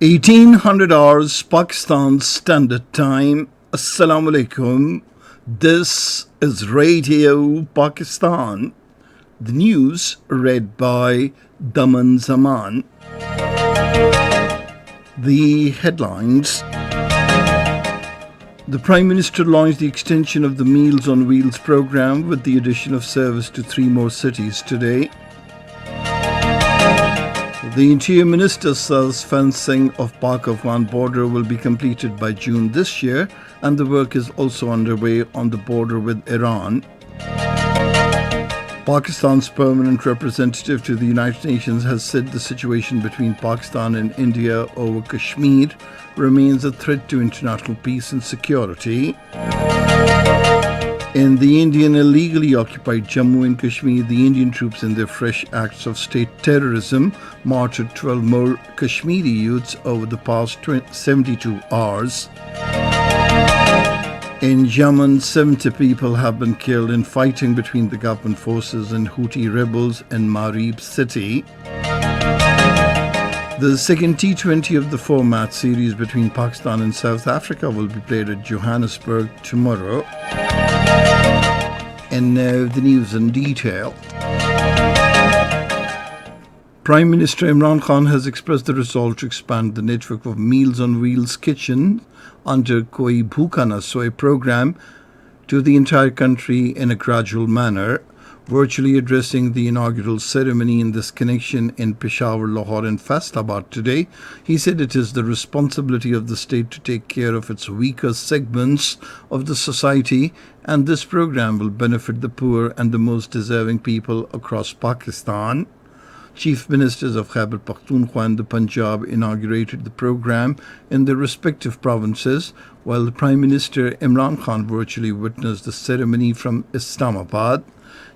1800 hours Pakistan Standard Time. Assalamu alaikum. This is Radio Pakistan. The news read by Daman Zaman. The headlines. The Prime Minister launched the extension of the Meals on Wheels program with the addition of service to 3 more cities today. The Interior Minister says fencing of Pak-Afghan border will be completed by June this year, and the work is also underway on the border with Iran. Pakistan's permanent representative to the United Nations has said the situation between Pakistan and India over Kashmir remains a threat to international peace and security. In the Indian illegally occupied Jammu and Kashmir, the Indian troops in their fresh acts of state terrorism martyred 12 more Kashmiri youths over the past 72 hours. In Yemen, 70 people have been killed in fighting between the government forces and Houthi rebels in Marib city. The second T20 of the 4-match series between Pakistan and South Africa will be played at Johannesburg tomorrow. And now the news in detail. Prime Minister Imran Khan has expressed the resolve to expand the network of Meals on Wheels kitchens under Koi Bhuka Na Soy program to the entire country in a gradual manner. Virtually addressing the inaugural ceremony in this connection in Peshawar, Lahore and Faisalabad today, he said it is the responsibility of the state to take care of its weaker segments of the society, and this program will benefit the poor and the most deserving people across Pakistan. Chief Ministers of Khyber Pakhtunkhwa and the Punjab inaugurated the program in their respective provinces, while the Prime Minister Imran Khan virtually witnessed the ceremony from Islamabad.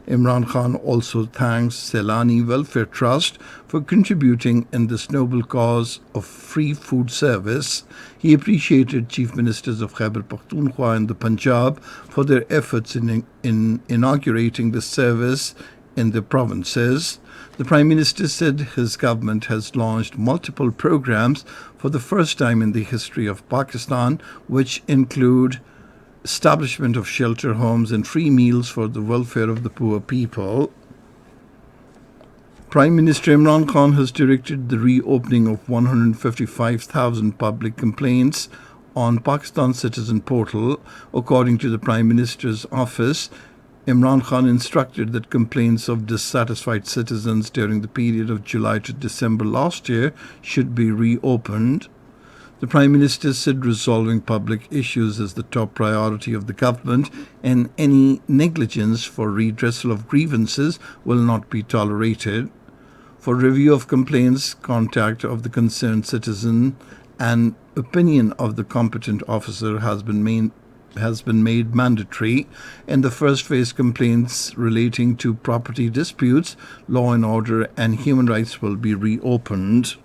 Imran Khan also thanks Selani Welfare Trust for contributing in this noble cause of free food service. He appreciated Chief Ministers of Khyber Pakhtunkhwa and the Punjab for their efforts in inaugurating the service in the provinces. The Prime Minister said his government has launched multiple programs for the first time in the history of Pakistan, which include establishment of shelter homes and free meals for the welfare of the poor people. Prime Minister Imran Khan has directed the reopening of 155,000 public complaints on Pakistan Citizen Portal. According to the Prime Minister's office, Imran Khan instructed that complaints of dissatisfied citizens during the period of July to December last year should be reopened. The Prime Minister said resolving public issues is the top priority of the government, and any negligence for redressal of grievances will not be tolerated. For review of complaints, contact of the concerned citizen and opinion of the competent officer has been made mandatory. In the first phase, complaints relating to property disputes, law and order and human rights will be reopened.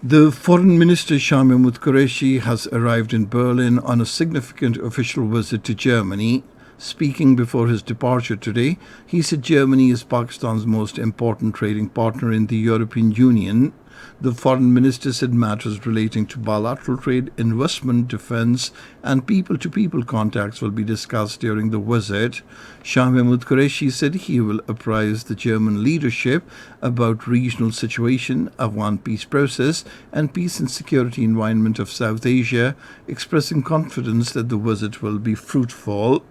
The Foreign Minister Shah Mahmood Qureshi has arrived in Berlin on a significant official visit to Germany. Speaking before his departure today, he said Germany is Pakistan's most important trading partner in the European Union. The Foreign Minister said matters relating to bilateral trade, investment, defence and people-to-people contacts will be discussed during the visit. Shah Mahmood Qureshi said he will apprise the German leadership about regional situation, Afghan peace process and peace and security environment of South Asia, expressing confidence that the visit will be fruitful.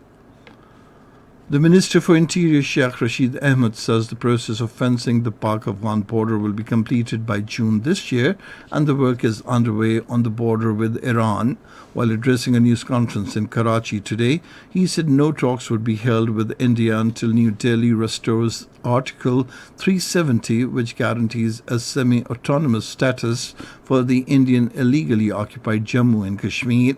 The Minister for Interior Sheikh Rashid Ahmed says the process of fencing the Pak-Afghan border will be completed by June this year, and the work is underway on the border with Iran. While addressing a news conference in Karachi today, he said no talks would be held with India until New Delhi restores Article 370, which guarantees a semi-autonomous status for the Indian illegally occupied Jammu and Kashmir.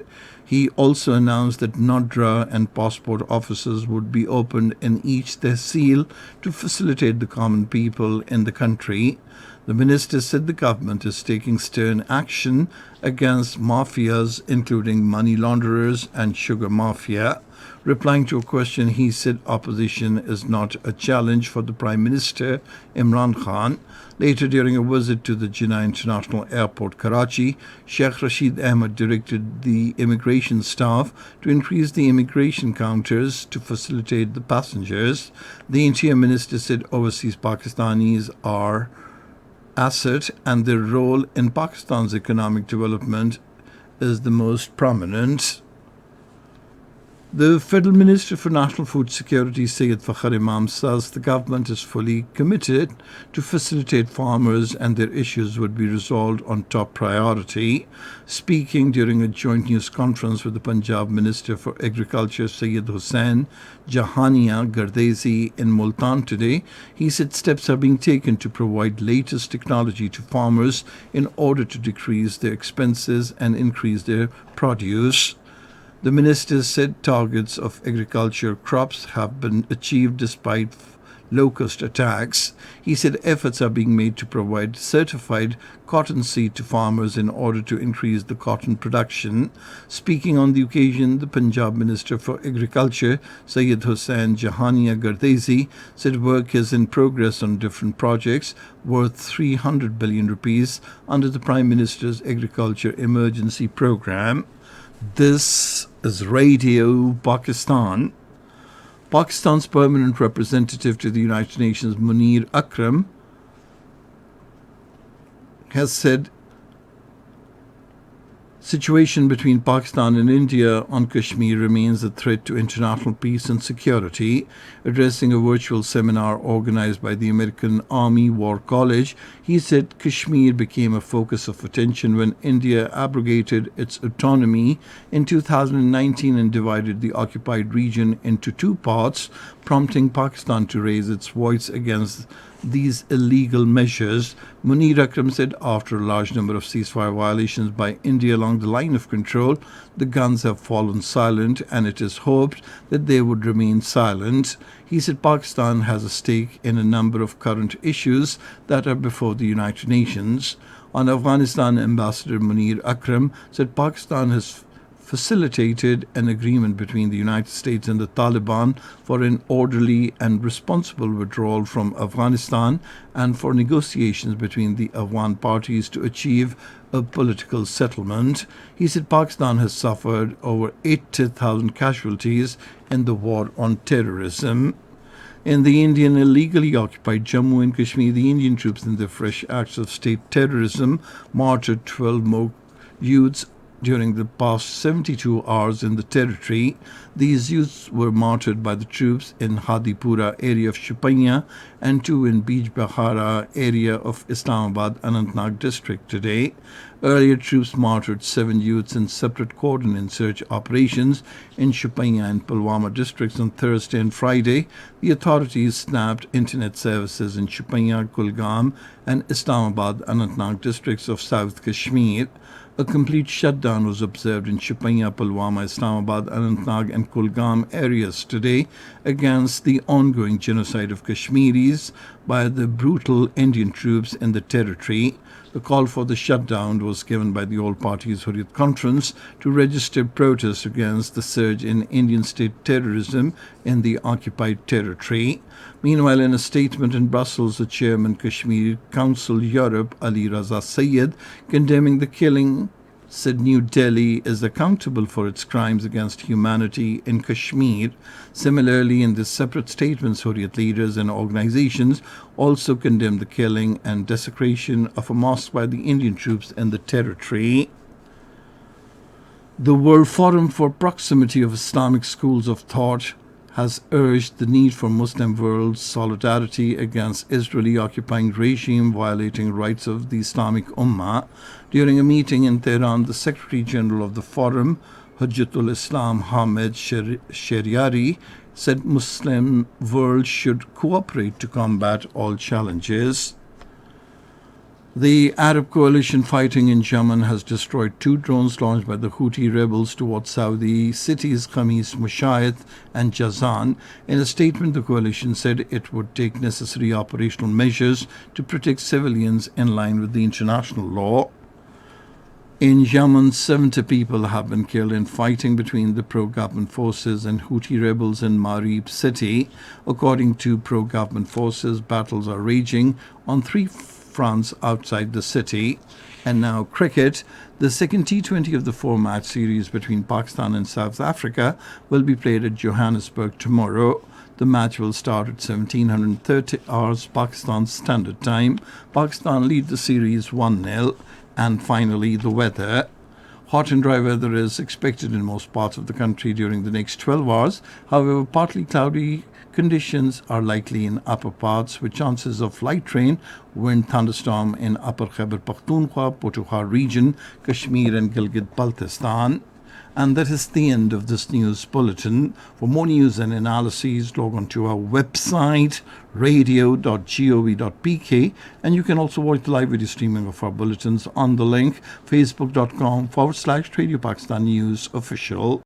He also announced that Nadra and passport offices would be opened in each tehsil to facilitate the common people in the country. The minister said the government is taking stern action against mafias, including money launderers and sugar mafia. Replying to a question, he said opposition is not a challenge for the Prime Minister, Imran Khan. Later, during a visit to the Jinnah International Airport, Karachi, Sheikh Rashid Ahmed directed the immigration staff to increase the immigration counters to facilitate the passengers. The Interior Minister said overseas Pakistanis are asset and their role in Pakistan's economic development is the most prominent. The Federal Minister for National Food Security, Syed Fakhar Imam, says the government is fully committed to facilitate farmers and their issues would be resolved on top priority. Speaking during a joint news conference with the Punjab Minister for Agriculture, Syed Hussain Jahania Gardezi in Multan today, he said steps are being taken to provide latest technology to farmers in order to decrease their expenses and increase their produce. The minister said targets of agriculture crops have been achieved despite locust attacks. He said efforts are being made to provide certified cotton seed to farmers in order to increase the cotton production. Speaking on the occasion, the Punjab Minister for Agriculture, Syed Hussain Jahania Gardezi, said work is in progress on different projects worth 300 billion rupees under the Prime Minister's Agriculture Emergency Programme. This is Radio Pakistan. Pakistan's permanent representative to the United Nations, Munir Akram, has said situation between Pakistan and India on Kashmir remains a threat to international peace and security. Addressing a virtual seminar organized by the American Army War College, he said Kashmir became a focus of attention when India abrogated its autonomy in 2019 and divided the occupied region into two parts, prompting Pakistan to raise its voice against these illegal measures. Munir Akram said after a large number of ceasefire violations by India along the line of control, the guns have fallen silent and it is hoped that they would remain silent. He said Pakistan has a stake in a number of current issues that are before the United Nations. On Afghanistan, Ambassador Munir Akram said Pakistan has facilitated an agreement between the United States and the Taliban for an orderly and responsible withdrawal from Afghanistan and for negotiations between the Afghan parties to achieve a political settlement. He said Pakistan has suffered over 80,000 casualties in the war on terrorism. In the Indian illegally occupied Jammu and Kashmir, the Indian troops in their fresh acts of state terrorism martyred 12 more youths during the past 72 hours in the territory. These youths were martyred by the troops in Hadipura area of Shupanya and two in Bij Bahara area of Islamabad Anantnag district today. Earlier, troops martyred 7 youths in separate cordon search operations in Shupanya and Pulwama districts on Thursday and Friday. The authorities snapped internet services in Shupanya, Kulgam and Islamabad Anantnag districts of South Kashmir. A complete shutdown was observed in Shupanya, Pulwama, Islamabad, Anantnag and Kulgam areas today against the ongoing genocide of Kashmiris by the brutal Indian troops in the territory. The call for the shutdown was given by the All Parties Hurriyat Conference to register protests against the surge in Indian state terrorism in the occupied territory. Meanwhile, in a statement in Brussels, the chairman Kashmir Council Europe, Ali Raza Sayed, condemning the killing, said New Delhi is accountable for its crimes against humanity in Kashmir. Similarly, in the separate statements, Hurriyat leaders and organizations also condemned the killing and desecration of a mosque by the Indian troops in the territory. The World Forum for Proximity of Islamic Schools of Thought has urged the need for Muslim world solidarity against Israeli occupying regime violating rights of the Islamic Ummah. During a meeting in Tehran, the Secretary General of the Forum, Hujjatul Islam Hamed Shariari, said Muslim world should cooperate to combat all challenges. The Arab coalition fighting in Yemen has destroyed two drones launched by the Houthi rebels towards Saudi cities Khamis Mushayat and Jazan. In a statement, the coalition said it would take necessary operational measures to protect civilians in line with the international law. In Yemen, 70 people have been killed in fighting between the pro-government forces and Houthi rebels in Marib city. According to pro-government forces, battles are raging on three fronts outside the city. And now cricket. The second T20 of the four-match series between Pakistan and South Africa will be played at Johannesburg tomorrow. The match will start at 1730 hours Pakistan Standard Time. Pakistan lead the series 1-0. And finally, the weather. Hot and dry weather is expected in most parts of the country during the next 12 hours. However, partly cloudy conditions are likely in upper parts with chances of light rain, wind, thunderstorm in Upper Khyber Pakhtunkhwa, Potokar region, Kashmir and Gilgit-Baltistan. And that is the end of this news bulletin. For more news and analyses, log on to our website, radio.gov.pk, and you can also watch the live video streaming of our bulletins on the link facebook.com/Radio Pakistan News Official.